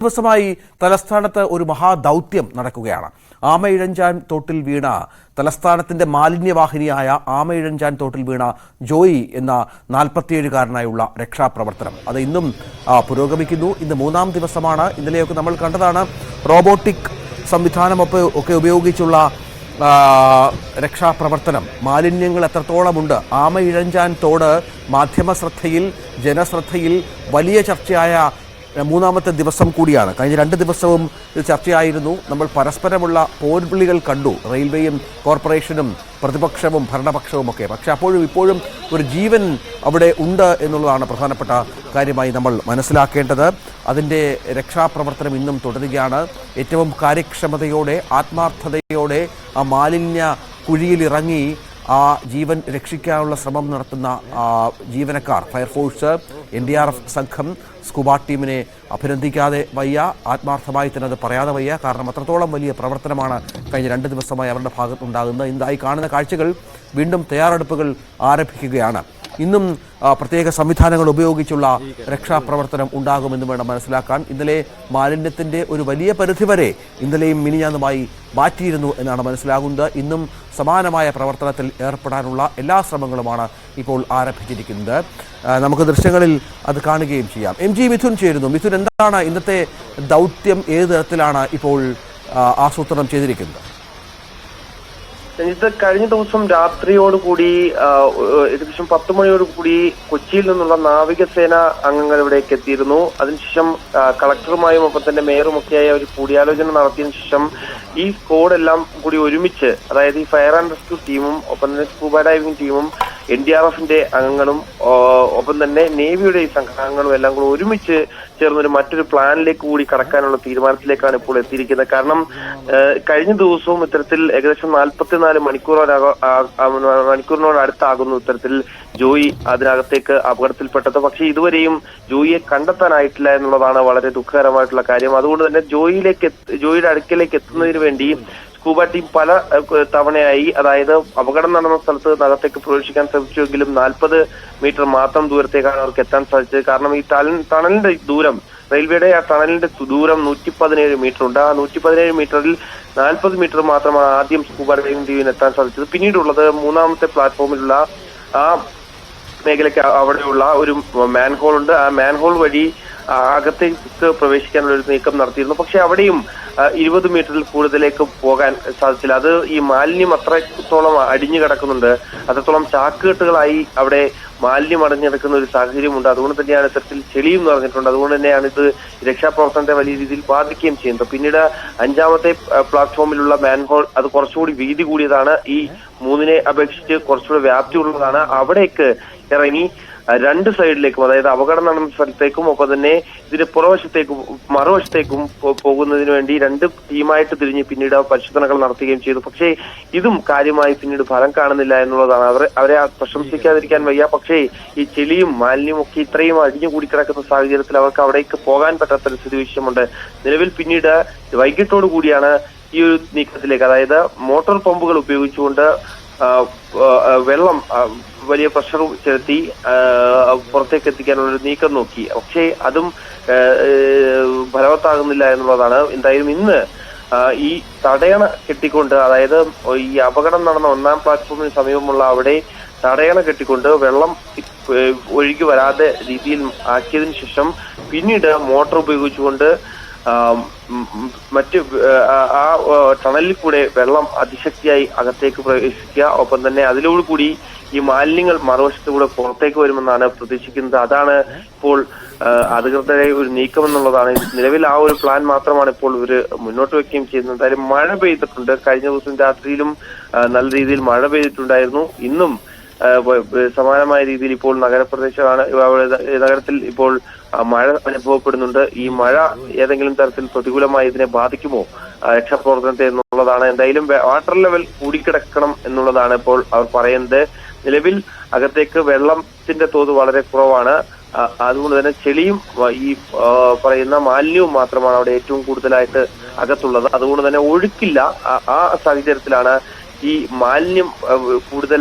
ദിവസമായി തലസ്ഥാനത്ത് ഒരു മഹാദൗത്യം നടക്കുകയാണ്. ആമയിഴഞ്ചാൻ തോട്ടിൽ വീണ തലസ്ഥാനത്തിന്റെ മാലിന്യവാഹിനിയായ ആമയിഴഞ്ചാൻ തോട്ടിൽ വീണ ജോയി എന്ന 47-കാരനായുള്ള രക്ഷാപ്രവർത്തനം അത് ഇന്നും പുരോഗമിക്കുന്നു. ഇന്ന് 3-ാം ദിവസമാണ്. ഇന്നലെയൊക്കെ നമ്മൾ കണ്ടതാണ് റോബോട്ടിക് സംവിധാനമൊക്കെ ഉപയോഗിച്ചുള്ള രക്ഷാപ്രവർത്തനം. മാലിന്യങ്ങൾ എത്രത്തോളമുണ്ട്. ആമയിഴഞ്ചാൻ തോട് മാധ്യമ ശ്രദ്ധയിൽ, ജനശ്രദ്ധയിൽ വലിയ ചർച്ചയായ 3-ാമത്തെ ദിവസം കൂടിയാണ്. കഴിഞ്ഞ 2 ദിവസവും ഇത് ചർച്ചയായിരുന്നു. നമ്മൾ പരസ്പരമുള്ള പോർവിളികൾ കണ്ടു, റെയിൽവേയും കോർപ്പറേഷനും പ്രതിപക്ഷവും ഭരണപക്ഷവും ഒക്കെ. പക്ഷേ അപ്പോഴും ഇപ്പോഴും ഒരു ജീവൻ അവിടെ ഉണ്ട് എന്നുള്ളതാണ് പ്രധാനപ്പെട്ട കാര്യമായി നമ്മൾ മനസ്സിലാക്കേണ്ടത്. അതിൻ്റെ രക്ഷാപ്രവർത്തനം ഇന്നും തുടരുകയാണ്. ഏറ്റവും കാര്യക്ഷമതയോടെ, ആത്മാർത്ഥതയോടെ ആ മാലിന്യ കുഴിയിലിറങ്ങി ആ ജീവൻ രക്ഷിക്കാനുള്ള ശ്രമം നടത്തുന്ന ജീവനക്കാർ, ഫയർഫോഴ്സ്, NDRF സംഘം, സ്കൂബ ടീമിനെ അഭിനന്ദിക്കാതെ വയ്യ. ആത്മാർത്ഥമായി തന്നെ അത് പറയാതെ വയ്യ. കാരണം അത്രത്തോളം വലിയ പ്രവർത്തനമാണ് കഴിഞ്ഞ 2 ദിവസമായി അവരുടെ ഭാഗത്തുണ്ടാകുന്നത്. ഇന്നായി കാണുന്ന കാഴ്ചകൾ വീണ്ടും തയ്യാറെടുപ്പുകൾ ആരംഭിക്കുകയാണ്. ഇന്നും പ്രത്യേക സംവിധാനങ്ങൾ ഉപയോഗിച്ചുള്ള രക്ഷാപ്രവർത്തനം ഉണ്ടാകുമെന്ന് വേണം മനസ്സിലാക്കാൻ. ഇന്നലെ മാലിന്യത്തിൻ്റെ ഒരു വലിയ പരിധിവരെ ഇന്നലെയും മിനിഞ്ഞാന്നുമായി മാറ്റിയിരുന്നു എന്നാണ് മനസ്സിലാകുന്നത്. ഇന്നും സമാനമായ പ്രവർത്തനത്തിൽ ഏർപ്പെടാനുള്ള എല്ലാ ശ്രമങ്ങളുമാണ് ഇപ്പോൾ ആരംഭിച്ചിരിക്കുന്നത്. നമുക്ക് ദൃശ്യങ്ങളിൽ അത് കാണുകയും ചെയ്യാം. MG മിഥുൻ ചേരുന്നു. മിഥുൻ, എന്താണ് ഇന്നത്തെ ദൗത്യം? ഏത് തരത്തിലാണ് ഇപ്പോൾ ആസൂത്രണം ചെയ്തിരിക്കുന്നത്? ഇത് കഴിഞ്ഞ ദിവസം രാത്രിയോടുകൂടി ഏകദേശം 10 മണിയോടുകൂടി കൊച്ചിയിൽ നിന്നുള്ള നാവികസേന അംഗങ്ങൾ ഇവിടേക്ക് എത്തിയിരുന്നു. അതിനുശേഷം കളക്ടറുമായും ഒപ്പം തന്നെ മേയറുമൊക്കെയായി ഒരു കൂടിയാലോചന നടത്തിയതിനു ശേഷം ഈ സ്ക്വാഡെല്ലാം കൂടി ഒരുമിച്ച്, അതായത് ഈ ഫയർ ആൻഡ് റെസ്ക്യൂ ടീമും ഒപ്പം തന്നെ സ്കൂബ ഡൈവിംഗ് ടീമും NDRFന്റെ അംഗങ്ങളും ഒപ്പം തന്നെ നേവിയുടെ ഈ സംഘാംഗങ്ങളും എല്ലാം കൂടി ഒരുമിച്ച് ചേർന്നൊരു മറ്റൊരു പ്ലാനിലേക്ക് കൂടി കടക്കാനുള്ള തീരുമാനത്തിലേക്കാണ് ഇപ്പോൾ എത്തിയിരിക്കുന്നത്. കാരണം കഴിഞ്ഞ ദിവസവും ഇത്തരത്തിൽ ഏകദേശം 44 മണിക്കൂറിനോടടുത്താകുന്നു ഇത്തരത്തിൽ ജോയി അതിനകത്തേക്ക് അപകടത്തിൽപ്പെട്ടത്. പക്ഷേ ഇതുവരെയും ജോയിയെ കണ്ടെത്താനായിട്ടില്ല എന്നുള്ളതാണ് വളരെ ദുഃഖകരമായിട്ടുള്ള കാര്യം. അതുകൊണ്ട് തന്നെ ജോയിയുടെ അടുക്കലേക്ക് എത്തുന്നതിന് വേണ്ടി സ്കൂബ ടീം പല തവണയായി, അതായത് അപകടം നടന്ന സ്ഥലത്ത് അകത്തേക്ക് പ്രവേശിക്കാൻ ശ്രമിച്ചുവെങ്കിലും 40 മീറ്റർ മാത്രം ദൂരത്തേക്കാണ് അവർക്ക് എത്താൻ സാധിച്ചത്. കാരണം ഈ ടണലിന്റെ ദൂരം, റെയിൽവേയുടെ ആ ടണലിന്റെ ദൂരം 117 മീറ്റർ ഉണ്ട്. ആ 117 മീറ്ററിൽ 40 മീറ്റർ മാത്രമാണ് ആദ്യം സ്കൂബ ഡൈവിംഗ് ടീമിന് എത്താൻ സാധിച്ചത്. പിന്നീടുള്ളത് 3-ാമത്തെ പ്ലാറ്റ്ഫോമിലുള്ള ആ മേഖലയ്ക്ക് അവിടെയുള്ള ഒരു മാൻഹോൾ ഉണ്ട്. ആ മാൻഹോൾ വഴി അകത്തേക്ക് പ്രവേശിക്കാനുള്ള ഒരു നീക്കം നടത്തിയിരുന്നു. പക്ഷെ അവിടെയും 20 മീറ്ററിൽ കൂടുതലേക്ക് പോകാൻ സാധിച്ചില്ല. അത് ഈ മാലിന്യം അത്രത്തോളം അടിഞ്ഞു കിടക്കുന്നുണ്ട്. അത്രത്തോളം ചാക്കുകെട്ടുകളായി അവിടെ മാലിന്യം അടഞ്ഞെടുക്കുന്ന ഒരു സാഹചര്യമുണ്ട്. അതുകൊണ്ട് തന്നെയാണ് ഇത്തരത്തിൽ ചെളിയും നിറഞ്ഞിട്ടുണ്ട്. അതുകൊണ്ട് തന്നെയാണ് ഇത് രക്ഷാപ്രവർത്തനത്തെ വലിയ രീതിയിൽ ബാധിക്കുകയും ചെയ്യുന്നത്. പിന്നീട് 5-ാമത്തെ പ്ലാറ്റ്ഫോമിലുള്ള മാൻഹോൾ അത് കുറച്ചുകൂടി വീതി കൂടിയതാണ്. ഈ 3-നെ അപേക്ഷിച്ച് കുറച്ചുകൂടി വ്യാപ്തിയുള്ളതാണ്. അവിടേക്ക് ഇറങ്ങി 2 സൈഡിലേക്കും, അതായത് അപകടം നടന്ന സ്ഥലത്തേക്കും ഒപ്പം തന്നെ ഇതിന്റെ മറുവശത്തേക്കും പോകുന്നതിന് വേണ്ടി 2 ടീമായിട്ട് തിരിഞ്ഞ് പിന്നീട് പരിശോധനകൾ നടത്തുകയും ചെയ്തു. പക്ഷേ ഇതും കാര്യമായി പിന്നീട് ഫലം കാണുന്നില്ല എന്നുള്ളതാണ്. അവരെ പ്രശംസിക്കാതിരിക്കാൻ വയ്യ. പക്ഷേ ഈ ചെളിയും മാലിന്യവും ഒക്കെ ഇത്രയും അടിഞ്ഞുകൂടി കിടക്കുന്ന സാഹചര്യത്തിൽ അവർക്ക് അവിടേക്ക് പോകാൻ പറ്റാത്തൊരു സ്ഥിതിവിശേഷമുണ്ട്. നിലവിൽ പിന്നീട് വൈകിട്ടോടു കൂടിയാണ് ഈ ഒരു നീക്കത്തിലേക്ക്, അതായത് മോട്ടോർ പമ്പുകൾ ഉപയോഗിച്ചുകൊണ്ട് വെള്ളം വലിയ പ്രഷർ ചെലുത്തി പുറത്തേക്ക് എത്തിക്കാനുള്ള ഒരു നീക്കം നോക്കി. പക്ഷേ അതും ഫലവത്താകുന്നില്ല എന്നുള്ളതാണ്. എന്തായാലും ഇന്ന് ഈ തടയണ കെട്ടിക്കൊണ്ട്, അതായത് ഈ അപകടം നടന്ന 1-ാം പ്ലാറ്റ്ഫോമിന് സമീപമുള്ള അവിടെ തടയണ കെട്ടിക്കൊണ്ട് വെള്ളം ഒഴുകി വരാതെ രീതിയിൽ ആക്കിയതിനു ശേഷം പിന്നീട് മോട്ടോർ ഉപയോഗിച്ചുകൊണ്ട് മറ്റ് ആ ടണലിൽ കൂടെ വെള്ളം അതിശക്തിയായി അകത്തേക്ക് പ്രവേശിക്കുക. ഒപ്പം തന്നെ അതിലോടുകൂടി ഈ മാലിന്യങ്ങൾ മറുവശത്തുകൂടെ പുറത്തേക്ക് വരുമെന്നാണ് പ്രതീക്ഷിക്കുന്നത്. അതാണ് ഇപ്പോൾ അധികൃതരുടെ ഒരു നീക്കം എന്നുള്ളതാണ്. നിലവിൽ ആ ഒരു പ്ലാൻ മാത്രമാണ് ഇപ്പോൾ ഇവർ മുന്നോട്ട് വെക്കുകയും ചെയ്യുന്നത്. എന്തായാലും മഴ പെയ്തിട്ടുണ്ട്. കഴിഞ്ഞ ദിവസം രാത്രിയിലും നല്ല രീതിയിൽ മഴ പെയ്തിട്ടുണ്ടായിരുന്നു. ഇന്നും സമാനമായ രീതിയിൽ ഇപ്പോൾ നഗരത്തിൽ ഇപ്പോൾ മഴ അനുഭവപ്പെടുന്നുണ്ട്. ഈ മഴ ഏതെങ്കിലും തരത്തിൽ പ്രതികൂലമായി ഇതിനെ ബാധിക്കുമോ രക്ഷാപ്രവർത്തനത്തെ എന്നുള്ളതാണ്. എന്തായാലും വാട്ടർ ലെവൽ കൂടിക്കിടക്കണം എന്നുള്ളതാണ് ഇപ്പോൾ അവർ പറയുന്നത്. നിലവിൽ അകത്തേക്ക് വെള്ളത്തിന്റെ തോത് വളരെ കുറവാണ്. അതുകൊണ്ട് തന്നെ ചെളിയും ഈ പറയുന്ന മാലിന്യവും മാത്രമാണ് അവിടെ ഏറ്റവും കൂടുതലായിട്ട് അകത്തുള്ളത്. അതുകൊണ്ട് തന്നെ ഒഴുക്കില്ല. ആ സാഹചര്യത്തിലാണ് ഈ മാലിന്യം കൂടുതൽ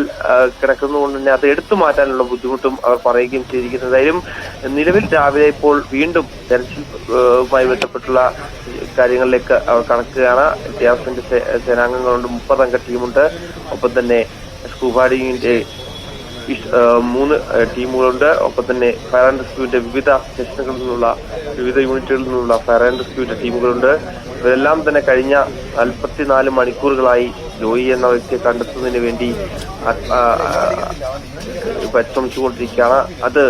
കിടക്കുന്നതുകൊണ്ട് തന്നെ അത് എടുത്തു മാറ്റാനുള്ള ബുദ്ധിമുട്ടും അവർ പറയുകയും ചെയ്തിരിക്കുന്നത്. എന്തായാലും നിലവിൽ രാവിലെ ഇപ്പോൾ വീണ്ടും തെരച്ചിലുമായി ബന്ധപ്പെട്ടുള്ള കാര്യങ്ങളിലേക്ക് അവർ കടക്കുകയാണ്. NDRFന്റെ സേനാംഗങ്ങളുണ്ട്, 30 അംഗ ടീമുണ്ട്. ഒപ്പം തന്നെ സ്കൂബ ഡൈവിങ്ങിന്റെ 3 ടീമുകളുണ്ട്. ഒപ്പം തന്നെ ഫയർ ആൻഡ് റെസ്ക്യൂവിന്റെ വിവിധ സ്റ്റേഷനുകളിൽ നിന്നുള്ള വിവിധ യൂണിറ്റുകളിൽ നിന്നുള്ള ഫയർ ആൻഡ് റെസ്ക്യൂവിന്റെ ടീമുകളുണ്ട്. ഇവരെല്ലാം തന്നെ കഴിഞ്ഞ 44 മണിക്കൂറുകളായി ജോയി എന്ന വ്യക്തിയെ കണ്ടെത്തുന്നതിന് വേണ്ടി പരിശ്രമിച്ചുകൊണ്ടിരിക്കുകയാണ്. അത്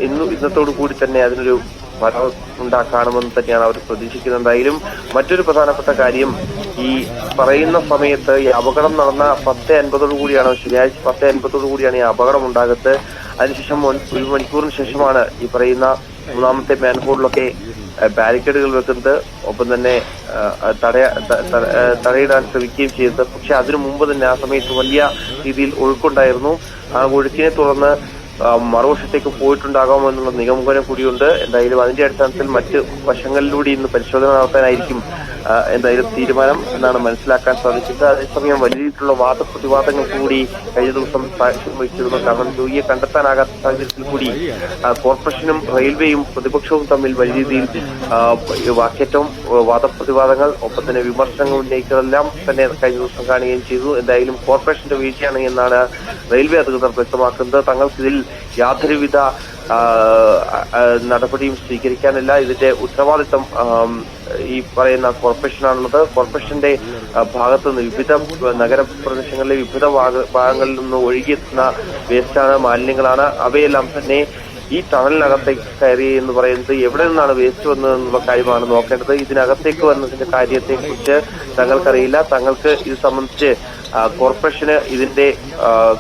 ഇന്നത്തോടു കൂടി തന്നെ അതിനൊരു ഫലം ഉണ്ടാക്കാണമെന്ന് തന്നെയാണ് അവർ പ്രതീക്ഷിക്കുന്നത്. എന്തായാലും മറ്റൊരു പ്രധാനപ്പെട്ട കാര്യം, ഈ പറയുന്ന സമയത്ത് ഈ അപകടം നടന്ന 10:50 കൂടിയാണ്, ശനിയാഴ്ച 10:50 കൂടിയാണ് ഈ അപകടം ഉണ്ടാകുന്നത്. അതിനുശേഷം 1 മണിക്കൂറിന് ശേഷമാണ് ഈ പറയുന്ന 3ാമത്തെ മാൻഹോളിലൊക്കെ ബാരിക്കേഡുകൾ വെക്കുന്നത്. ഒപ്പം തന്നെ തടയിടാൻ ശ്രമിക്കുകയും ചെയ്തത്. പക്ഷെ അതിനു മുമ്പ് തന്നെ ആ സമയത്ത് വലിയ രീതിയിൽ ഒഴുക്കുണ്ടായിരുന്നു. ആ ഒഴുക്കിനെ തുടർന്ന് മറുവശത്തേക്ക് പോയിട്ടുണ്ടാകാമെന്നുള്ള നിഗമനം കൂടിയുണ്ട്. എന്തായാലും അതിന്റെ അടിസ്ഥാനത്തിൽ മറ്റ് വശങ്ങളിലൂടെ ഇന്ന് പരിശോധന നടത്താനായിരിക്കും എന്തായാലും തീരുമാനം എന്നാണ് മനസ്സിലാക്കാൻ സാധിച്ചത്. അതേസമയം വലിയ രീതിയിലുള്ള വാദപ്രതിവാദങ്ങൾ കൂടി കഴിഞ്ഞ ദിവസം സാക്ഷ്യം വഹിച്ചിരുന്നു. കാരണം ജോയിയെ കണ്ടെത്താനാകാത്ത സാഹചര്യത്തിൽ കൂടി കോർപ്പറേഷനും റെയിൽവേയും പ്രതിപക്ഷവും തമ്മിൽ വലിയ രീതിയിൽ വാക്കേറ്റവും വാദപ്രതിവാദങ്ങൾ ഒപ്പം തന്നെ വിമർശനങ്ങൾ ഉന്നയിക്കുന്നതെല്ലാം തന്നെ കഴിഞ്ഞ ദിവസം കാണുകയും ചെയ്തു. എന്തായാലും കോർപ്പറേഷന്റെ വീഴ്ചയാണ് എന്നാണ് റെയിൽവേ അധികൃതർ വ്യക്തമാക്കുന്നത്. തങ്ങൾക്കിതിൽ യാതൊരുവിധ നടപടിയും സ്വീകരിക്കാനില്ല. ഇതിന്റെ ഉത്തരവാദിത്തം ഈ പറയുന്ന കോർപ്പറേഷനാണുള്ളത്. കോർപ്പറേഷന്റെ ഭാഗത്തു നിന്ന് വിവിധ നഗരപ്രദേശങ്ങളിലെ വിവിധ ഭാഗങ്ങളിൽ നിന്ന് ഒഴുകിയെത്തുന്ന വേസ്റ്റാണ്, മാലിന്യങ്ങളാണ്. അവയെല്ലാം തന്നെ ഈ ടണലിനകത്തേക്ക് കയറി എന്ന് പറയുന്നത് എവിടെ നിന്നാണ് വേസ്റ്റ് വന്നതെന്നുള്ള കാര്യമാണ് നോക്കേണ്ടത്. ഇതിനകത്തേക്ക് വന്നതിന്റെ കാര്യത്തെക്കുറിച്ച് തങ്ങൾക്കറിയില്ല. തങ്ങൾക്ക് ഇത് സംബന്ധിച്ച് കോർപ്പറേഷന് ഇതിന്റെ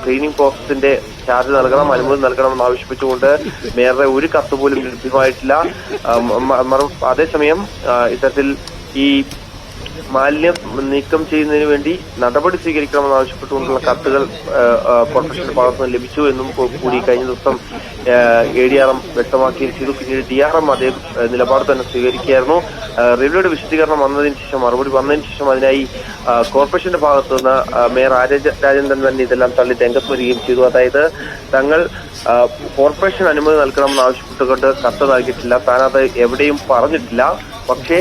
ക്ലീനിങ് പ്രോസസിന്റെ ചാർജ് നൽകണം, അനുമതി നൽകണമെന്ന് ആവശ്യപ്പെട്ടുകൊണ്ട് മേയറുടെ ഒരു കത്ത് പോലും ലഭ്യമായിട്ടില്ല. അതേസമയം ഇത്തരത്തിൽ ഈ മാലിന്യം നീക്കം ചെയ്യുന്നതിന് വേണ്ടി നടപടി സ്വീകരിക്കണമെന്ന് ആവശ്യപ്പെട്ടുകൊണ്ടുള്ള കത്തുകൾ കോർപ്പറേഷന്റെ ഭാഗത്തുനിന്ന് ലഭിച്ചു എന്നും കൂടി കഴിഞ്ഞ ദിവസം ADRM വ്യക്തമാക്കുകയും ചെയ്തു. പിന്നീട് DRM അതേ നിലപാട് തന്നെ സ്വീകരിക്കുകയായിരുന്നു. റെയിൽവേയുടെ വിശദീകരണം വന്നതിന് ശേഷം, മറുപടി വന്നതിന് ശേഷം അതിനായി കോർപ്പറേഷന്റെ ഭാഗത്തു നിന്ന് മേയർ രാജേന്ദ്രൻ തന്നെ ഇതെല്ലാം തള്ളി രംഗത്ത് വരികയും ചെയ്തു. അതായത് തങ്ങൾ കോർപ്പറേഷൻ അനുമതി നൽകണമെന്ന് ആവശ്യപ്പെട്ടുകൊണ്ട് കത്ത് നൽകിയിട്ടില്ല, താനത് എവിടെയും പറഞ്ഞിട്ടില്ല. പക്ഷേ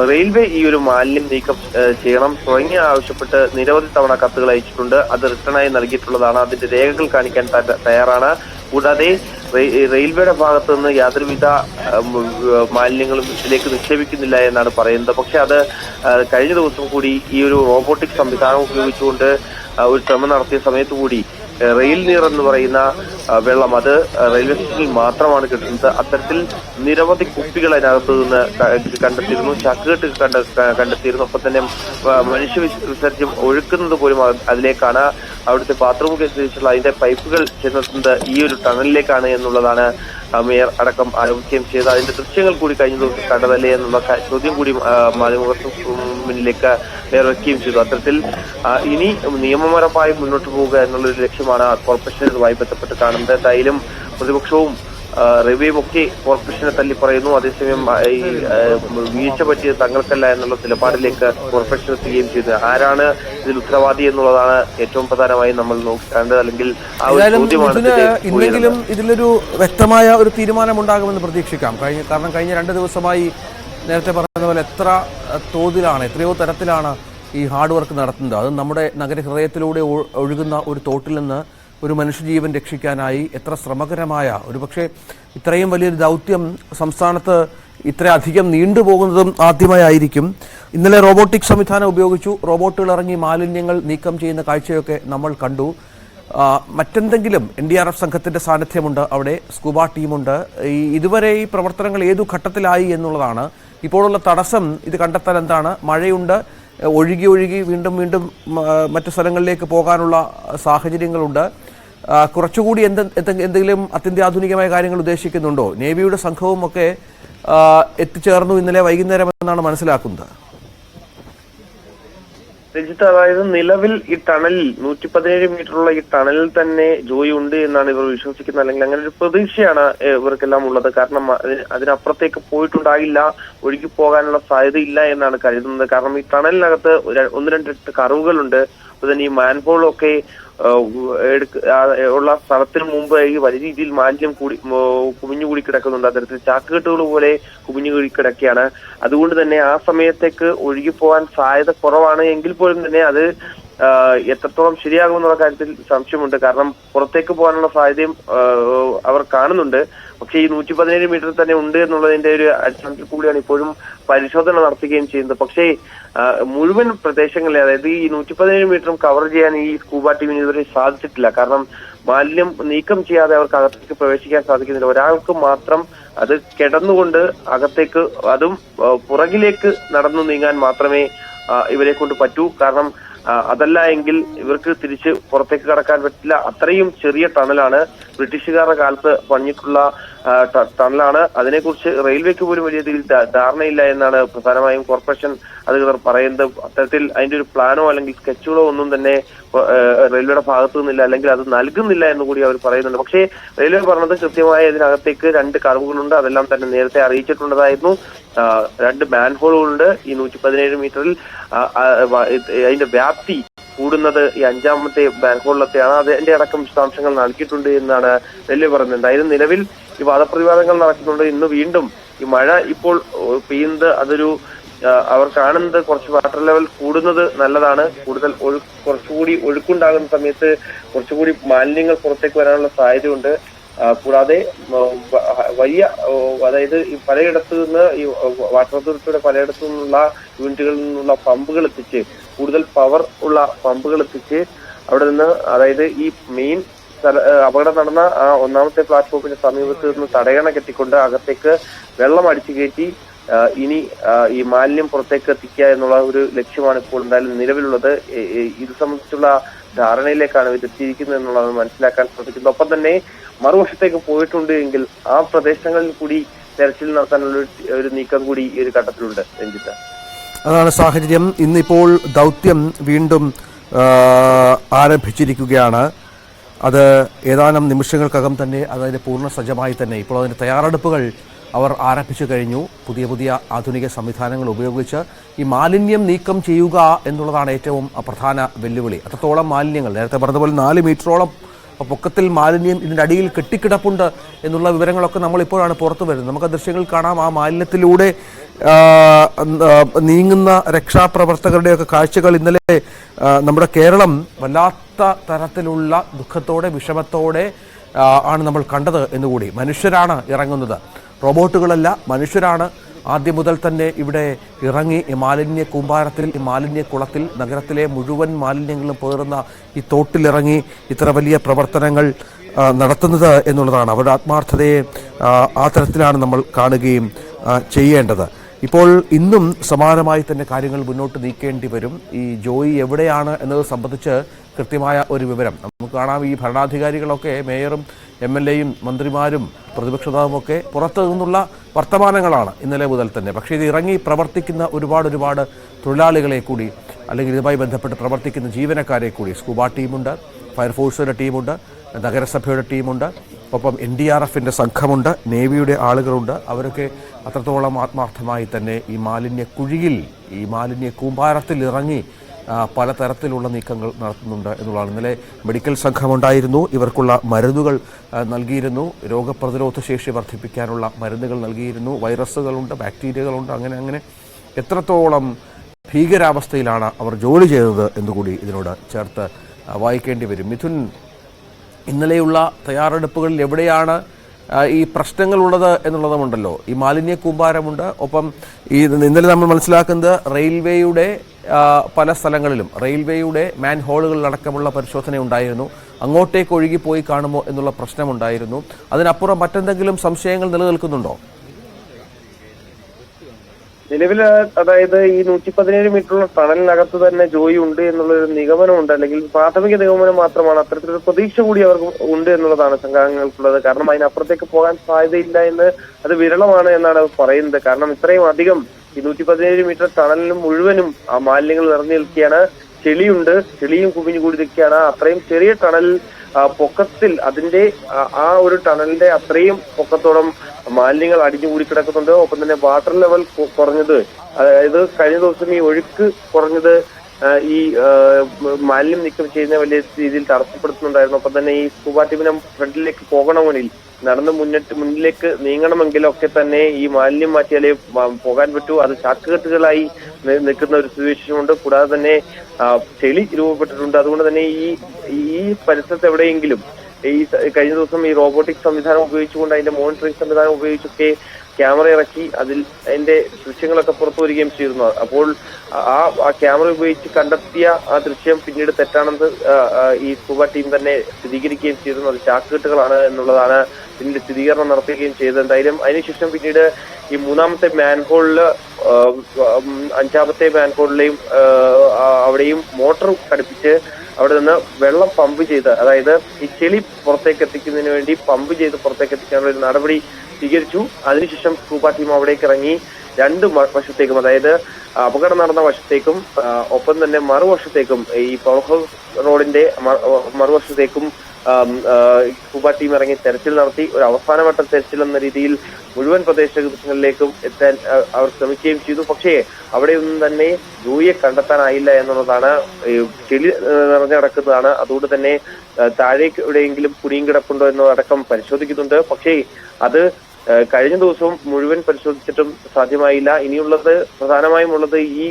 റെയിൽവേ ഈ ഒരു മാലിന്യം നീക്കം ചെയ്യണം തുടങ്ങിയ ആവശ്യപ്പെട്ട് നിരവധി തവണ കത്തുകൾ അയച്ചിട്ടുണ്ട്. അത് റിട്ടേണായി നൽകിയിട്ടുള്ളതാണ്. അതിന്റെ രേഖകൾ കാണിക്കാൻ തയ്യാറാണ്. കൂടാതെ റെയിൽവേയുടെ ഭാഗത്തു നിന്ന് യാതൊരുവിധ മാലിന്യങ്ങളും ഇതിലേക്ക് നിക്ഷേപിക്കുന്നില്ല എന്നാണ് പറയുന്നത്. പക്ഷെ അത് കഴിഞ്ഞ ദിവസം കൂടി ഈ ഒരു റോബോട്ടിക് സംവിധാനം ഉപയോഗിച്ചുകൊണ്ട് ഒരു ശ്രമം നടത്തിയ സമയത്ത് കൂടി റെയിൽ നീർ എന്ന് പറയുന്ന വെള്ളം അത് റെയിൽവേ സ്റ്റേഷനിൽ മാത്രമാണ് കിട്ടുന്നത്. അത്തരത്തിൽ നിരവധി കുപ്പികൾ അതിനകത്ത് നിന്ന് കണ്ടെത്തിയിരുന്നു, ചക്കുകെട്ട് കണ്ടെത്തിയിരുന്നു. ഒപ്പം തന്നെ മനുഷ്യ വിസർജ്യം ഒഴുക്കുന്നത് പോലും അതിലേക്കാണ്. അവിടുത്തെ ബാത്റൂം കേന്ദ്രീകരിച്ചുള്ള അതിന്റെ പൈപ്പുകൾ ചെന്നെത്തുന്നത് ഈ ഒരു ടണലിലേക്കാണ് എന്നുള്ളതാണ് മേയർ അടക്കം ആരോപിക്കുകയും ചെയ്തത്. അതിന്റെ ദൃശ്യങ്ങൾ കൂടി കഴിഞ്ഞ ദിവസം കണ്ടതല്ലേ എന്നുള്ള ചോദ്യം കൂടി മാധ്യമങ്ങൾക്ക് മുന്നിലേക്ക് മേയർ വയ്ക്കുകയും ചെയ്തു. അത്തരത്തിൽ ഇനി നിയമപരമായി മുന്നോട്ട് പോവുക എന്നുള്ളൊരു ലക്ഷ്യമാണ് കോർപ്പറേഷനുമായി ബന്ധപ്പെട്ട് കാണുന്നത്. എന്തായാലും പ്രതിപക്ഷവും റെയിൽവേയും ഒക്കെ കോർപ്പറേഷനെ തള്ളി പറയുന്നു. അതേസമയം ഈ വീഴ്ച പറ്റിയത് തങ്ങൾക്കല്ല എന്നുള്ള നിലപാടിലേക്ക് കോർപ്പറേഷൻ എത്തുകയും ചെയ്തു. ആരാണ് ഇതിൽ ഉത്തരവാദി എന്നുള്ളതാണ് ഏറ്റവും പ്രധാനമായി നമ്മൾ നോക്കേണ്ടത്. അല്ലെങ്കിൽ ആ ഒരു ചോദ്യമാണ്. ഇന്നെങ്കിലും ഇതിലൊരു വ്യക്തമായ ഒരു തീരുമാനമുണ്ടാകുമെന്ന് പ്രതീക്ഷിക്കാം. കാരണം കഴിഞ്ഞ 2 ദിവസമായി നേരത്തെ പറഞ്ഞ പോലെ എത്ര തോതിലാണ്, എത്രയോ തരത്തിലാണ് ഈ ഹാർഡ് വർക്ക് നടത്തുന്നത്. അത് നമ്മുടെ നഗരഹൃദയത്തിലൂടെ ഒഴുകുന്ന ഒരു തോട്ടിൽ നിന്ന് ഒരു മനുഷ്യജീവൻ രക്ഷിക്കാനായി എത്ര ശ്രമകരമായ, ഒരുപക്ഷെ ഇത്രയും വലിയൊരു ദൗത്യം സംസ്ഥാനത്ത് ഇത്രയധികം നീണ്ടുപോകുന്നതും ആദ്യമായിരിക്കും. ഇന്നലെ റോബോട്ടിക് സംവിധാനം ഉപയോഗിച്ചു, റോബോട്ടുകൾ ഇറങ്ങി മാലിന്യങ്ങൾ നീക്കം ചെയ്യുന്ന കാഴ്ചയൊക്കെ നമ്മൾ കണ്ടു. മറ്റെന്തെങ്കിലും NDRF സംഘത്തിൻ്റെ സാന്നിധ്യമുണ്ട് അവിടെ, സ്കൂബ ടീമുണ്ട്. ഇതുവരെ ഈ പ്രവർത്തനങ്ങൾ ഏതു ഘട്ടത്തിലായി എന്നുള്ളതാണ് ഇപ്പോഴുള്ള തടസ്സം. ഇത് കണ്ടെത്താൻ എന്താണ്? മഴയുണ്ട്, ഒഴുകി വീണ്ടും മറ്റു സ്ഥലങ്ങളിലേക്ക് പോകാനുള്ള സാഹചര്യങ്ങളുണ്ട്. കുറച്ചുകൂടി എന്തെങ്കിലും അത്യന്താധുനികമായ കാര്യങ്ങൾ ഉദ്ദേശിക്കുന്നുണ്ടോ? നേവിയുടെ സംഘവും ഒക്കെ എത്തിച്ചേർന്നു ഇന്നലെ വൈകുന്നേരം എന്നാണ് മനസ്സിലാക്കുന്നത്. രഞ്ജിത്ത്, അതായത് നിലവിൽ ഈ ടണലിൽ 117 മീറ്ററുള്ള ഈ ടണലിൽ തന്നെ ജോയി ഉണ്ട് എന്നാണ് ഇവർ വിശ്വസിക്കുന്നത്. അല്ലെങ്കിൽ അങ്ങനെ ഒരു പ്രതീക്ഷയാണ് ഇവർക്കെല്ലാം ഉള്ളത്. കാരണം അതിനപ്പുറത്തേക്ക് പോയിട്ടുണ്ടാകില്ല, ഒഴുകി പോകാനുള്ള സാധ്യതയില്ല എന്നാണ് കരുതുന്നത്. കാരണം ഈ ടണലിനകത്ത് 1-2 കർവുകളുണ്ട്. അപ്പൊ തന്നെ ഈ മാൻഹോളൊക്കെ ഉള്ള സ്ഥലത്തിന് മുമ്പ് ഈ വലിയ രീതിയിൽ മാലിന്യം കുമിഞ്ഞുകൂടി കിടക്കുന്നുണ്ട്. അത്തരത്തിൽ ചാക്കുകെട്ടുകൾ പോലെ കുമിഞ്ഞുകൂടി കിടക്കുകയാണ്. അതുകൊണ്ട് തന്നെ ആ സമയത്തേക്ക് ഒഴുകിപ്പോകാൻ സാധ്യത കുറവാണ്. എങ്കിൽ പോലും തന്നെ അത് എത്രത്തോളം ശരിയാകുമെന്നുള്ള കാര്യത്തിൽ സംശയമുണ്ട്. കാരണം പുറത്തേക്ക് പോകാനുള്ള സാധ്യതയും അവർ കാണുന്നുണ്ട്. പക്ഷേ ഈ 117 മീറ്റർ തന്നെ ഉണ്ട് എന്നുള്ളതിന്റെ ഒരു അടിസ്ഥാനത്തിൽ കൂടിയാണ് ഇപ്പോഴും പരിശോധന നടത്തുകയും ചെയ്യുന്നത്. പക്ഷേ മുഴുവൻ പ്രദേശങ്ങളിലെ, അതായത് ഈ 117 മീറ്ററും കവർ ചെയ്യാൻ ഈ സ്കൂബ ടീമിന് ഇതുവരെ സാധിച്ചിട്ടില്ല. കാരണം മാലിന്യം നീക്കം ചെയ്യാതെ അവർക്ക് അകത്തേക്ക് പ്രവേശിക്കാൻ സാധിക്കുന്നില്ല. ഒരാൾക്ക് മാത്രം അത് കിടന്നുകൊണ്ട് അകത്തേക്ക്, അതും പുറകിലേക്ക് നടന്നു നീങ്ങാൻ മാത്രമേ ഇവരെ കൊണ്ട് പറ്റൂ. കാരണം അതല്ല എങ്കിൽ ഇവർക്ക് തിരിച്ച് പുറത്തേക്ക് കടക്കാൻ പറ്റില്ല. അത്രയും ചെറിയ ടണലാണ്, ബ്രിട്ടീഷുകാരുടെ കാലത്ത് പണിഞ്ഞിട്ടുള്ള ടണലാണ്. അതിനെക്കുറിച്ച് റെയിൽവേക്ക് പോലും വലിയ രീതിയിൽ ധാരണയില്ല എന്നാണ് പ്രധാനമായും കോർപ്പറേഷൻ അധികൃതർ പറയുന്നത്. അത്തരത്തിൽ അതിന്റെ ഒരു പ്ലാനോ അല്ലെങ്കിൽ സ്കെച്ചുകളോ ഒന്നും തന്നെ റെയിൽവേയുടെ ഭാഗത്തു നിന്നില്ല, അല്ലെങ്കിൽ അത് നൽകുന്നില്ല എന്ന് കൂടി അവർ പറയുന്നുണ്ട്. പക്ഷേ റെയിൽവേ പറഞ്ഞത് കൃത്യമായി ഇതിനകത്തേക്ക് 2 കർവുകളുണ്ട്. അതെല്ലാം തന്നെ നേരത്തെ അറിയിച്ചിട്ടുള്ളതായിരുന്നു. 2 മാൻഹോളുകളുണ്ട്. ഈ 117 മീറ്ററിൽ അതിന്റെ വ്യാപ്തി കൂടുന്നത് ഈ 5ാമത്തെ മാൻഹോളിലത്തെയാണ്. അതിന്റെ അടക്കം വിശദാംശങ്ങൾ നൽകിയിട്ടുണ്ട് എന്നാണ് റെയിൽവേ പറയുന്നത്. എന്തായാലും നിലവിൽ ഈ വാദപ്രതിവാദങ്ങൾ നടക്കുന്നുണ്ട്. ഇന്ന് വീണ്ടും ഈ മഴ ഇപ്പോൾ പെയ്യുന്നത്, അതൊരു അവർ കാണുന്നത് കുറച്ച് വാട്ടർ ലെവൽ കൂടുന്നത് നല്ലതാണ്. കൂടുതൽ കുറച്ചുകൂടി ഒഴുക്കുണ്ടാകുന്ന സമയത്ത് കുറച്ചുകൂടി മാലിന്യങ്ങൾ പുറത്തേക്ക് വരാനുള്ള സാധ്യതയുണ്ട്. കൂടാതെ വലിയ, അതായത് ഈ പലയിടത്തു നിന്ന് ഈ വാട്ടർ അതോറിറ്റിയുടെ പലയിടത്തു നിന്നുള്ള യൂണിറ്റുകളിൽ നിന്നുള്ള പമ്പുകൾ എത്തിച്ച്, കൂടുതൽ പവർ ഉള്ള പമ്പുകൾ എത്തിച്ച് അവിടെ നിന്ന്, അതായത് ഈ മെയിൻ അപകടം നടന്ന ആ 1ാമത്തെ പ്ലാറ്റ്ഫോമിന്റെ സമീപത്ത് നിന്ന് തടയണ കെട്ടിക്കൊണ്ട് അകത്തേക്ക് വെള്ളം അടിച്ചു കയറ്റി ഇനി ഈ മാലിന്യം പുറത്തേക്ക് എത്തിക്കുക എന്നുള്ള ഒരു ലക്ഷ്യമാണ് ഇപ്പോൾ എന്തായാലും നിലവിലുള്ളത്. ഇത് സംബന്ധിച്ചുള്ള ധാരണയിലേക്കാണ് എത്തിയിരിക്കുന്നത് എന്നുള്ളത് മനസ്സിലാക്കാൻ ശ്രമിക്കുന്നത്. ഒപ്പം തന്നെ മറുവശത്തേക്ക് പോയിട്ടുണ്ട് എങ്കിൽ ആ പ്രദേശങ്ങളിൽ കൂടി തെരച്ചിൽ നടത്താനുള്ള ഒരു നീക്കം കൂടി ഈ ഒരു ഘട്ടത്തിലുണ്ട്. രഞ്ജിത്ത്, അതാണ് സാഹചര്യം. ഇന്നിപ്പോൾ ദൗത്യം വീണ്ടും ആരംഭിച്ചിരിക്കുകയാണ്. അത് ഏതാനും നിമിഷങ്ങൾക്കകം തന്നെ അതിന് പൂർണ്ണ സജ്ജമായി തന്നെ ഇപ്പോൾ അതിൻ്റെ തയ്യാറെടുപ്പുകൾ അവർ ആരംഭിച്ചു കഴിഞ്ഞു. പുതിയ പുതിയ ആധുനിക സംവിധാനങ്ങൾ ഉപയോഗിച്ച് ഈ മാലിന്യം നീക്കം ചെയ്യുക എന്നുള്ളതാണ് ഏറ്റവും പ്രധാന വെല്ലുവിളി. അത്രത്തോളം മാലിന്യങ്ങൾ, നേരത്തെ പറഞ്ഞതുപോലെ 4 മീറ്ററോളം പൊക്കത്തിൽ മാലിന്യം ഇതിൻ്റെ അടിയിൽ കെട്ടിക്കിടപ്പുണ്ട് എന്നുള്ള വിവരങ്ങളൊക്കെ നമ്മളിപ്പോഴാണ് പുറത്തു വരുന്നത്. നമുക്ക് ദൃശ്യങ്ങൾ കാണാം. ആ മാലിന്യത്തിലൂടെ നീങ്ങുന്ന രക്ഷാപ്രവർത്തകരുടെയൊക്കെ കാഴ്ചകൾ ഇന്നലെ നമ്മുടെ കേരളം വല്ലാത്ത തരത്തിലുള്ള ദുഃഖത്തോടെ, വിഷമത്തോടെ ആണ് നമ്മൾ കണ്ടത് എന്നുകൂടി. മനുഷ്യരാണ് ഇറങ്ങുന്നത്, റോബോട്ടുകളല്ല, മനുഷ്യരാണ് ആദ്യം മുതൽ തന്നെ ഇവിടെ ഇറങ്ങി ഈ മാലിന്യ കൂമ്പാരത്തിൽ, ഈ മാലിന്യ കുളത്തിൽ, നഗരത്തിലെ മുഴുവൻ മാലിന്യങ്ങളും പേറുന്ന ഈ തോട്ടിലിറങ്ങി ഇത്ര വലിയ പ്രവർത്തനങ്ങൾ നടത്തുന്നത് എന്നുള്ളതാണ്. അവരുടെ ആത്മാർത്ഥതയെ ആ തരത്തിലാണ് നമ്മൾ കാണുകയും ചെയ്യേണ്ടത്. ഇപ്പോൾ ഇന്നും സമാനമായി തന്നെ കാര്യങ്ങൾ മുന്നോട്ട് നീക്കേണ്ടി വരും. ഈ ജോയി എവിടെയാണ് എന്നത് സംബന്ധിച്ച് കൃത്യമായ ഒരു വിവരം നമുക്ക് കാണാം. ഈ ഭരണാധികാരികളൊക്കെ, മേയറും MLAയും മന്ത്രിമാരും പ്രതിപക്ഷ നേതാവുമൊക്കെ പുറത്തു നിന്നുള്ള വർത്തമാനങ്ങളാണ് ഇന്നലെ മുതൽ തന്നെ. പക്ഷേ ഇത് ഇറങ്ങി പ്രവർത്തിക്കുന്ന ഒരുപാട് തൊഴിലാളികളെ കൂടി, അല്ലെങ്കിൽ ഇതുമായി ബന്ധപ്പെട്ട് പ്രവർത്തിക്കുന്ന ജീവനക്കാരെ കൂടി, സ്കൂബ ടീമുണ്ട്, ഫയർഫോഴ്സിൻ്റെ ടീമുണ്ട്, നഗരസഭയുടെ ടീമുണ്ട്, ഒപ്പം NDRFൻ്റെ സംഘമുണ്ട്, നേവിയുടെ ആളുകളുണ്ട്. അവരൊക്കെ അത്രത്തോളം ആത്മാർത്ഥമായി തന്നെ ഈ മാലിന്യ കുഴിയിൽ, ഈ മാലിന്യ കൂമ്പാരത്തിൽ ഇറങ്ങി പലതരത്തിലുള്ള നീക്കങ്ങൾ നടത്തുന്നുണ്ട് എന്നുള്ളതാണ്. ഇന്നലെ മെഡിക്കൽ സംഘമുണ്ടായിരുന്നു. ഇവർക്കുള്ള മരുന്നുകൾ നൽകിയിരുന്നു. രോഗപ്രതിരോധ ശേഷി വർദ്ധിപ്പിക്കാനുള്ള മരുന്നുകൾ നൽകിയിരുന്നു. വൈറസുകളുണ്ട്, ബാക്ടീരിയകളുണ്ട്, അങ്ങനെ എത്രത്തോളം ഭീകരാവസ്ഥയിലാണ് അവർ ജോലി ചെയ്തത് എന്നുകൂടി ഇതിനോട് ചേർത്ത് വായിക്കേണ്ടി വരും. മിഥുൻ, ഇന്നലെയുള്ള തയ്യാറെടുപ്പുകളിൽ എവിടെയാണ് ഈ പ്രശ്നങ്ങളുള്ളത് എന്നുള്ളതുമുണ്ടല്ലോ. ഈ മാലിന്യ കൂമ്പാരമുണ്ട്. ഒപ്പം ഈ ഇന്നലെ നമ്മൾ മനസ്സിലാക്കുന്നത് റെയിൽവേയുടെ പല സ്ഥലങ്ങളിലും റെയിൽവേയുടെ മാൻ ഹോളുകളിലടക്കമുള്ള പരിശോധന ഉണ്ടായിരുന്നു. അങ്ങോട്ടേക്ക് ഒഴുകിപ്പോയി കാണുമോ എന്നുള്ള പ്രശ്നമുണ്ടായിരുന്നു. അതിനപ്പുറം മറ്റെന്തെങ്കിലും സംശയങ്ങൾ നിലനിൽക്കുന്നുണ്ടോ? നിലവിൽ അതായത് ഈ 117 മീറ്ററുള്ള ടണലിനകത്ത് തന്നെ ജോയി ഉണ്ട് എന്നുള്ളൊരു നിഗമനമുണ്ട്, അല്ലെങ്കിൽ പ്രാഥമിക നിഗമനം മാത്രമാണ്. അത്തരത്തിലൊരു പ്രതീക്ഷ കൂടി അവർക്ക് ഉണ്ട് എന്നുള്ളതാണ് സംഘാംഗങ്ങൾക്കുള്ളത്. കാരണം അതിനപ്പുറത്തേക്ക് പോകാൻ സാധ്യതയില്ല എന്ന്, അത് വിരളമാണ് എന്നാണ് അവർ പറയുന്നത്. കാരണം ഇത്രയും അധികം ഈ 117 മീറ്റർ ടണലിനും മുഴുവനും ആ മാലിന്യങ്ങൾ നിറഞ്ഞു നിൽക്കുകയാണ്. ചെളിയുണ്ട്, ചെളിയും കുമിഞ്ഞു കൂടി നിൽക്കുകയാണ്. അത്രയും ചെറിയ ടണൽ പൊക്കത്തിൽ, അതിന്റെ ആ ഒരു ടണലിന്റെ അത്രയും പൊക്കത്തോളം മാലിന്യങ്ങൾ അടിഞ്ഞുകൂടി കിടക്കുന്നുണ്ട്. ഒപ്പം തന്നെ വാട്ടർ ലെവൽ കുറഞ്ഞത്, അതായത് കഴിഞ്ഞ ദിവസം ഈ ഒഴുക്ക് കുറഞ്ഞത് ഈ മാലിന്യം നീക്കം ചെയ്യുന്ന വലിയ രീതിയിൽ തടസ്സപ്പെടുത്തുന്നുണ്ടായിരുന്നു. ഒപ്പം തന്നെ ഈ സ്കൂബ ടീമിനെ ഫ്രണ്ടിലേക്ക് പോകണമെങ്കിൽ നടന്ന് മുന്നിലേക്ക് നീങ്ങണമെങ്കിലൊക്കെ തന്നെ ഈ മാലിന്യം മാറ്റിയാലേ പോകാൻ പറ്റൂ. അത് ചാക്കുകെട്ടുകളായി നിൽക്കുന്ന ഒരു സിറ്റുവേഷനുണ്ട്. കൂടാതെ തന്നെ ചെളി രൂപപ്പെട്ടിട്ടുണ്ട്. അതുകൊണ്ട് തന്നെ ഈ പരിസരത്ത് എവിടെയെങ്കിലും ഈ കഴിഞ്ഞ ദിവസം ഈ റോബോട്ടിക് സംവിധാനം ഉപയോഗിച്ചുകൊണ്ട് അതിന്റെ മോണിറ്ററിംഗ് സംവിധാനം ഉപയോഗിച്ചൊക്കെ ക്യാമറ ഇറക്കി അതിന്റെ ദൃശ്യങ്ങളൊക്കെ പുറത്തു വരികയും ചെയ്തിരുന്നു. അപ്പോൾ ആ ക്യാമറ ഉപയോഗിച്ച് കണ്ടെത്തിയ ആ ദൃശ്യം പിന്നീട് തെറ്റാണെന്ന് ഈ സ്കൂബ ടീം തന്നെ സ്ഥിരീകരിക്കുകയും ചെയ്തിരുന്നു. അത് ചാക്കുകെട്ടുകളാണ് എന്നുള്ളതാണ് പിന്നീട് സ്ഥിരീകരണം നടത്തുകയും ചെയ്തത്. എന്തായാലും അതിനുശേഷം പിന്നീട് ഈ മൂന്നാമത്തെ മാൻഹോളില് അഞ്ചാമത്തെ മാൻഹോളിലെയും അവിടെയും മോട്ടോർ ഘടിപ്പിച്ച് അവിടെ നിന്ന് വെള്ളം പമ്പ് ചെയ്ത്, അതായത് ഈ ചെളി പുറത്തേക്ക് എത്തിക്കുന്നതിന് വേണ്ടി പമ്പ് ചെയ്ത് പുറത്തേക്ക് എത്തിക്കാനുള്ള ഒരു നടപടി സ്വീകരിച്ചു. അതിനുശേഷം സ്കൂബ ടീം അവിടേക്ക് ഇറങ്ങി രണ്ട് വശത്തേക്കും, അതായത് അപകടം നടന്ന വശത്തേക്കും ഒപ്പം തന്നെ മറുവശത്തേക്കും ഈ പവർ ഹൗസ് റോഡിന്റെ മറുവശത്തേക്കും സ്കൂബ ടീം ഇറങ്ങി തെരച്ചിൽ നടത്തി. ഒരു അവസാനവട്ട തെരച്ചിൽ എന്ന രീതിയിൽ മുഴുവൻ പ്രദേശങ്ങളിലേക്കും എത്താൻ അവർ ശ്രമിക്കുകയും ചെയ്തു. പക്ഷേ അവിടെയൊന്നും തന്നെ ജോയിയെ കണ്ടെത്താനായില്ല എന്നുള്ളതാണ്. ചെളി നിറഞ്ഞു കിടക്കുന്നതാണ്. അതുകൊണ്ട് തന്നെ താഴേക്ക് എവിടെയെങ്കിലും കുടുങ്ങി കിടപ്പുണ്ടോ എന്നതടക്കം പരിശോധിക്കുന്നുണ്ട്. പക്ഷേ അത് കഴിഞ്ഞ ദിവസവും മുഴുവൻ പരിശോധിച്ചിട്ടും സാധ്യമായില്ല. ഇനിയുള്ളത് പ്രധാനമായും ഉള്ളത് ഈ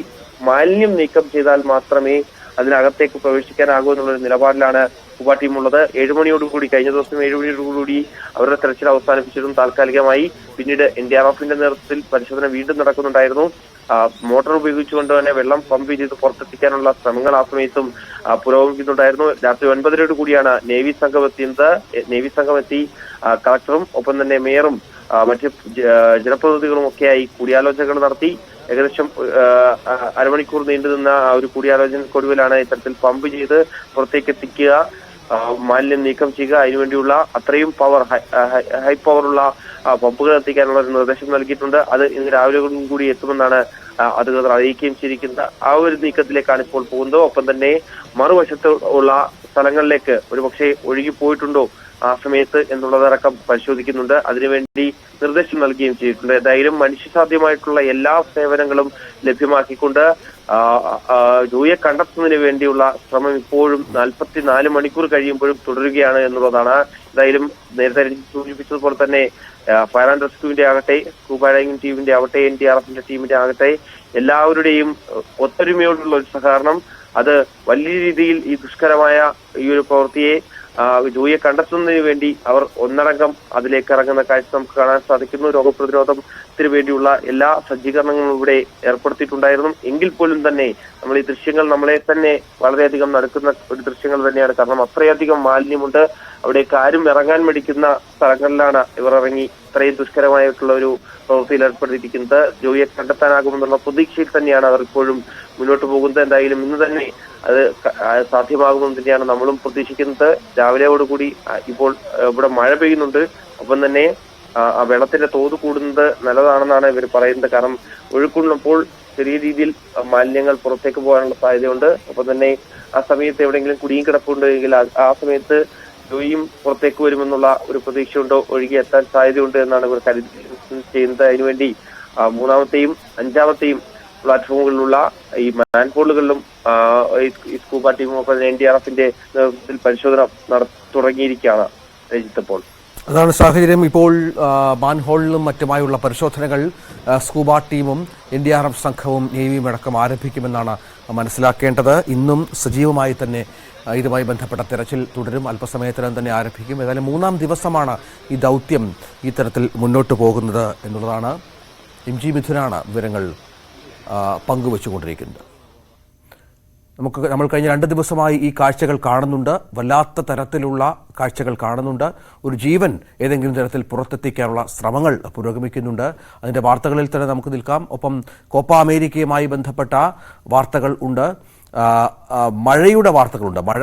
മാലിന്യം നീക്കം ചെയ്താൽ മാത്രമേ അതിനകത്തേക്ക് പ്രവേശിക്കാനാകൂ എന്നുള്ളൊരു നിലപാടിലാണ് സ്കൂബ ടീം ഉള്ളത്. 7 മണിയോടുകൂടി, കഴിഞ്ഞ ദിവസം 7 മണിയോടുകൂടി അവരുടെ തെരച്ചിൽ അവസാനിപ്പിച്ചിട്ടും താൽക്കാലികമായി പിന്നീട് NDRFന്റെ നേതൃത്വത്തിൽ പരിശോധന വീണ്ടും നടക്കുന്നുണ്ടായിരുന്നു. മോട്ടോർ ഉപയോഗിച്ചുകൊണ്ട് തന്നെ വെള്ളം പമ്പ് ചെയ്ത് പുറത്തെത്തിക്കാനുള്ള ശ്രമങ്ങൾ ആ സമയത്തും പുരോഗമിക്കുന്നുണ്ടായിരുന്നു. രാത്രി 9:30 കൂടിയാണ് നേവി സംഘം എത്തിയത്. നേവി സംഘം എത്തി കളക്ടറും ഒപ്പം തന്നെ മേയറും മറ്റ് ജനപ്രതിനിധികളും ഒക്കെയായി കൂടിയാലോചനകൾ നടത്തി. ഏകദേശം അരമണിക്കൂർ നീണ്ടുനിന്ന ഒരു കൂടിയാലോചനക്കൊടുവിലാണ് ഇത്തരത്തിൽ പമ്പ് ചെയ്ത് പുറത്തേക്ക് എത്തിക്കുക, മാലിന്യം നീക്കം ചെയ്യുക, അതിനുവേണ്ടിയുള്ള അത്രയും ഹൈ പവറുള്ള പമ്പുകൾ എത്തിക്കാനുള്ള ഒരു നിർദ്ദേശം നൽകിയിട്ടുണ്ട്. അത് ഇന്ന് രാവിലെ കൂടി എത്തുമെന്നാണ് അധികൃതർ അറിയിക്കുകയും ചെയ്തിരിക്കുന്നത്. ആ ഒരു നീക്കത്തിലേക്കാണ് ഇപ്പോൾ പോകുന്നത്. ഒപ്പം തന്നെ മറുവശത്ത് ഉള്ള സ്ഥലങ്ങളിലേക്ക് ഒരുപക്ഷെ ഒഴുകിപ്പോയിട്ടുണ്ടോ ആ സമയത്ത് എന്നുള്ളതടക്കം പരിശോധിക്കുന്നുണ്ട്. അതിനുവേണ്ടി നിർദ്ദേശം നൽകുകയും ചെയ്തിട്ടുണ്ട്. ഏതായാലും മനുഷ്യസാധ്യമായിട്ടുള്ള എല്ലാ സേവനങ്ങളും ലഭ്യമാക്കിക്കൊണ്ട് ജോയിയെ കണ്ടെത്തുന്നതിന് വേണ്ടിയുള്ള ശ്രമം ഇപ്പോഴും 44 മണിക്കൂർ കഴിയുമ്പോഴും തുടരുകയാണ് എന്നുള്ളതാണ്. എന്തായാലും നേരത്തെ സൂചിപ്പിച്ചതുപോലെ തന്നെ ഫയർ ആൻഡ് റെസ്ക്യൂവിന്റെ ആകട്ടെ, സ്കൂബ ഡൈവിംഗ് ടീമിന്റെ ആവട്ടെ, NDRFന്റെ ടീമിന്റെ ആകട്ടെ, എല്ലാവരുടെയും ഒത്തൊരുമയോടുള്ള ഒരു സഹകരണം അത് വലിയ രീതിയിൽ ഈ ദുഷ്കരമായ ഈ ഒരു പ്രവൃത്തിയെ ജോയിയെ കണ്ടെത്തുന്നതിന് വേണ്ടി അവർ ഒന്നടങ്കം അതിലേക്ക് ഇറങ്ങുന്ന കാഴ്ച നമുക്ക് കാണാൻ സാധിക്കുന്നു. രോഗപ്രതിരോധത്തിന് വേണ്ടിയുള്ള എല്ലാ സജ്ജീകരണങ്ങളും ഇവിടെ ഏർപ്പെടുത്തിയിട്ടുണ്ടായിരുന്നു. എങ്കിൽ പോലും തന്നെ നമ്മൾ ഈ ദൃശ്യങ്ങൾ നമ്മളെ തന്നെ വളരെയധികം നടക്കുന്ന ഒരു ദൃശ്യങ്ങൾ തന്നെയാണ്. കാരണം അത്രയധികം മാലിന്യമുണ്ട്. അവിടേക്ക് ആരും ഇറങ്ങാൻ മടിക്കുന്ന സ്ഥലങ്ങളിലാണ് ഇവർ ഇറങ്ങി ഇത്രയും ദുഷ്കരമായിട്ടുള്ള ഒരു പ്രവൃത്തിയിൽ ഏർപ്പെട്ടിരിക്കുന്നത്. ജോയിയെ കണ്ടെത്താനാകുമെന്നുള്ള പ്രതീക്ഷയിൽ തന്നെയാണ് അവർ ഇപ്പോഴും മുന്നോട്ട് പോകുന്നത്. എന്തായാലും ഇന്ന് തന്നെ അത് സാധ്യമാകുമെന്ന് തന്നെയാണ് നമ്മളും പ്രതീക്ഷിക്കുന്നത്. രാവിലെയോടുകൂടി ഇപ്പോൾ ഇവിടെ മഴ പെയ്യുന്നുണ്ട്. ഒപ്പം തന്നെ ആ വെള്ളത്തിന്റെ തോത് കൂടുന്നത് നല്ലതാണെന്നാണ് ഇവർ പറയുന്നത്. കാരണം ഒഴുക്കുള്ളപ്പോൾ ചെറിയ രീതിയിൽ മാലിന്യങ്ങൾ പുറത്തേക്ക് പോകാനുള്ള സാധ്യതയുണ്ട്. ഒപ്പം തന്നെ ആ സമയത്ത് എവിടെയെങ്കിലും കുടുങ്ങി കിടപ്പുണ്ട് എങ്കിൽ ആ സമയത്ത് ജോയിയും പുറത്തേക്ക് വരുമെന്നുള്ള ഒരു പ്രതീക്ഷയുണ്ടോ, ഒഴുകി എത്താൻ സാധ്യതയുണ്ട് എന്നാണ് ഇവർ കരുതി ചെയ്യുന്നത്. അതിനുവേണ്ടി മൂന്നാമത്തെയും അഞ്ചാമത്തെയും പ്ലാറ്റ്ഫോമുകളിലുള്ള ഈ മാൻഹോളുകളിലും ഈ സ്കൂബ ടീമും ഒപ്പം NDRFന്റെ നേതൃത്വത്തിൽ പരിശോധന തുടങ്ങിയിരിക്കുകയാണ് രജിത്തപ്പോൾ. അതാണ് സാഹചര്യം. ഇപ്പോൾ മാൻഹോളിലും മറ്റുമായുള്ള പരിശോധനകൾ സ്കൂബ ടീമും NDRF സംഘവും നേവിയും അടക്കം ആരംഭിക്കുമെന്നാണ് മനസ്സിലാക്കേണ്ടത്. ഇന്നും സജീവമായി തന്നെ ഇതുമായി ബന്ധപ്പെട്ട തെരച്ചിൽ തുടരും. അല്പസമയത്തിനകം തന്നെ ആരംഭിക്കും. ഏതായാലും 3-ാം ദിവസമാണ് ഈ ദൗത്യം ഈ തരത്തിൽ മുന്നോട്ട് പോകുന്നത് എന്നുള്ളതാണ്. MG മിഥുനാണ് വിവരങ്ങൾ പങ്കുവച്ചുകൊണ്ടിരിക്കുന്നത്. നമ്മൾ കഴിഞ്ഞ 2 ദിവസമായി ഈ കാഴ്ചകൾ കാണുന്നുണ്ട്. വല്ലാത്ത തരത്തിലുള്ള കാഴ്ചകൾ കാണുന്നുണ്ട്. ഒരു ജീവൻ ഏതെങ്കിലും തരത്തിൽ പുറത്തെത്തിക്കാനുള്ള ശ്രമങ്ങൾ പുരോഗമിക്കുന്നുണ്ട്. അതിൻ്റെ വാർത്തകളിൽ തന്നെ നമുക്ക് നിൽക്കാം. ഒപ്പം കോപ്പ അമേരിക്കയുമായി ബന്ധപ്പെട്ട വാർത്തകൾ ഉണ്ട്, മഴയുടെ വാർത്തകളുണ്ട്. മഴ